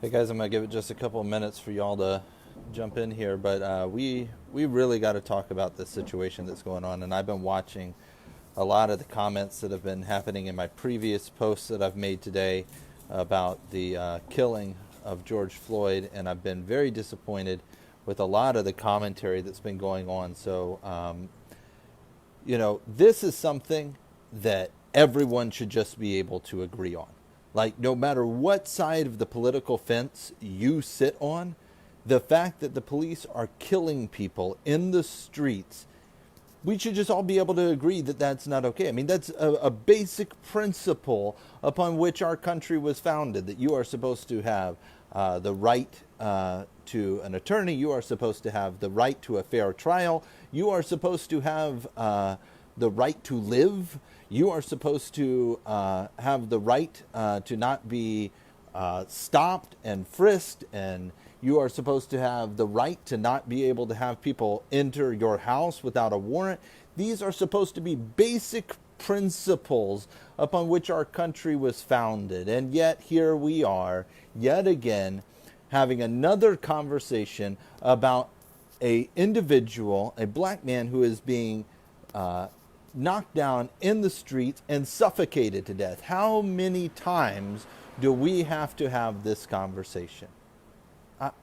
Hey guys, I'm gonna give it just a couple of minutes for y'all to jump in here, but we really got to talk about this situation that's going on, and I've been watching a lot of the comments that have been happening in my previous posts that I've made today about the killing of George Floyd, and I've been very disappointed with a lot of the commentary that's been going on. So, this is something that everyone should just be able to agree on. Like, no matter what side of the political fence you sit on, the fact that the police are killing people in the streets, we should just all be able to agree that that's not okay. I mean, that's a basic principle upon which our country was founded, that you are supposed to have the right to an attorney, you are supposed to have the right to a fair trial, you are supposed to have the right to live, you are supposed to have the right to not be stopped and frisked, and you are supposed to have the right to not be able to have people enter your house without a warrant. These are supposed to be basic principles upon which our country was founded. And yet here we are, yet again, having another conversation about a individual, a black man who is being knocked down in the streets and suffocated to death. How many times do we have to have this conversation?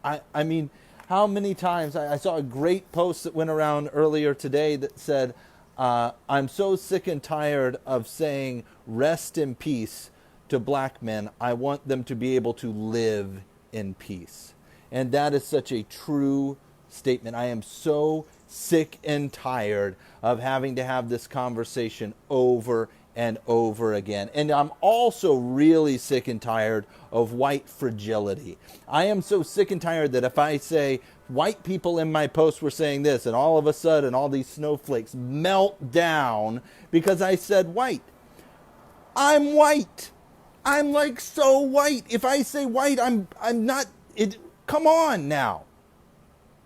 I mean, how many times? I saw a great post that went around earlier today that said, I'm so sick and tired of saying rest in peace to black men. I want them to be able to live in peace. And that is such a true statement. I am so sick and tired of having to have this conversation over and over again. And I'm also really sick and tired of white fragility. I am so sick and tired that if I say white people in my post were saying this, and all of a sudden all these snowflakes melt down because I said white. I'm white. I'm like so white. If I say white, I'm not it. Come on now.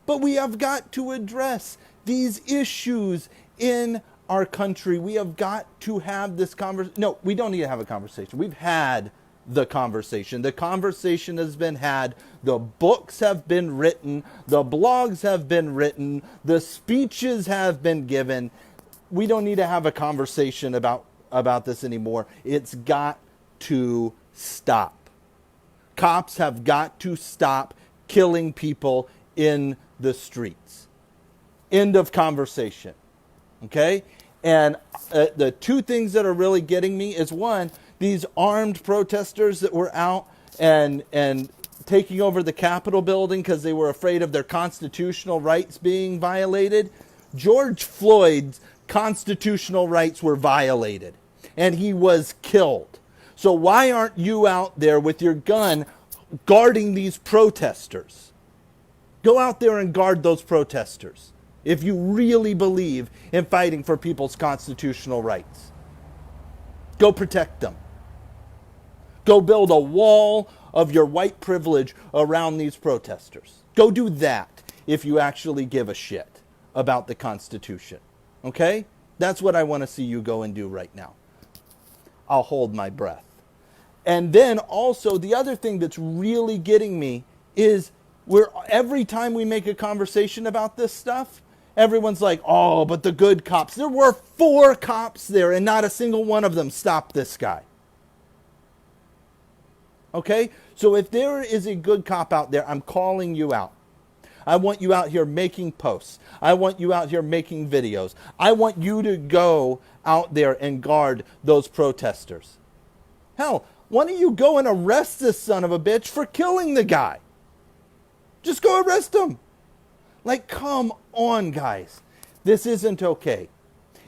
But we have got to address these issues in our country. We have got to have this conversation. No, we don't need to have a conversation. We've had the conversation. The conversation has been had. The books have been written. The blogs have been written. The speeches have been given. We don't need to have a conversation about this anymore. It's got to stop. Cops have got to stop killing people in the streets. End of conversation. Okay? And the two things that are really getting me is, one, these armed protesters that were out and taking over the Capitol building because they were afraid of their constitutional rights being violated. George Floyd's constitutional rights were violated, and he was killed. So why aren't you out there with your gun guarding these protesters? Go out there and guard those protesters if you really believe in fighting for people's constitutional rights. Go protect them. Go build a wall of your white privilege around these protesters. Go do that if you actually give a shit about the Constitution. Okay? That's what I want to see you go and do right now. I'll hold my breath. And then also the other thing that's really getting me is every time we make a conversation about this stuff, everyone's like, oh, but the good cops. There were 4 cops there, and not a single one of them stopped this guy. Okay? So if there is a good cop out there, I'm calling you out. I want you out here making posts. I want you out here making videos. I want you to go out there and guard those protesters. Hell, why don't you go and arrest this son of a bitch for killing the guy? Just go arrest him. Like, come on, guys. This isn't okay.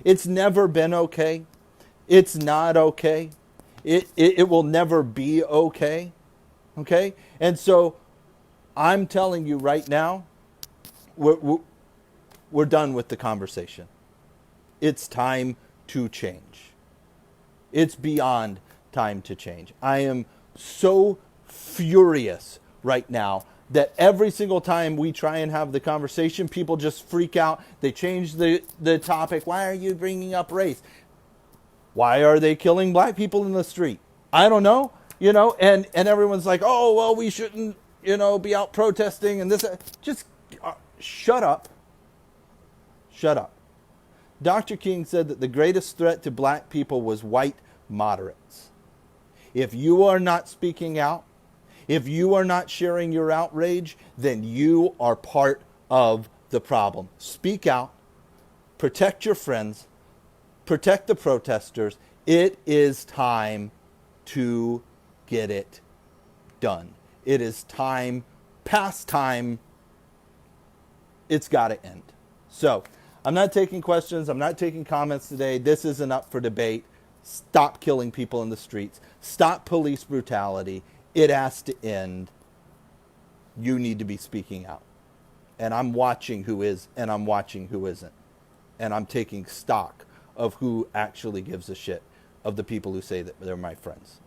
It's never been okay. It's not okay. It will never be okay. Okay? And so I'm telling you right now, we're done with the conversation. It's time to change. It's beyond time to change. I am so furious right now that every single time we try and have the conversation, people just freak out. They change the topic. Why are you bringing up race? Why are they killing black people in the street? I don't know. And everyone's like, oh, well, we shouldn't, be out protesting and this. Just shut up. Shut up. Dr. King said that the greatest threat to black people was white moderates. If you are not speaking out, if you are not sharing your outrage, then you are part of the problem. Speak out. Protect your friends. Protect the protesters. It is time to get it done. It is time, past time. It's got to end. So, I'm not taking questions. I'm not taking comments today. This isn't up for debate. Stop killing people in the streets. Stop police brutality. It has to end. You need to be speaking out. And I'm watching who is and I'm watching who isn't. And I'm taking stock of who actually gives a shit of the people who say that they're my friends.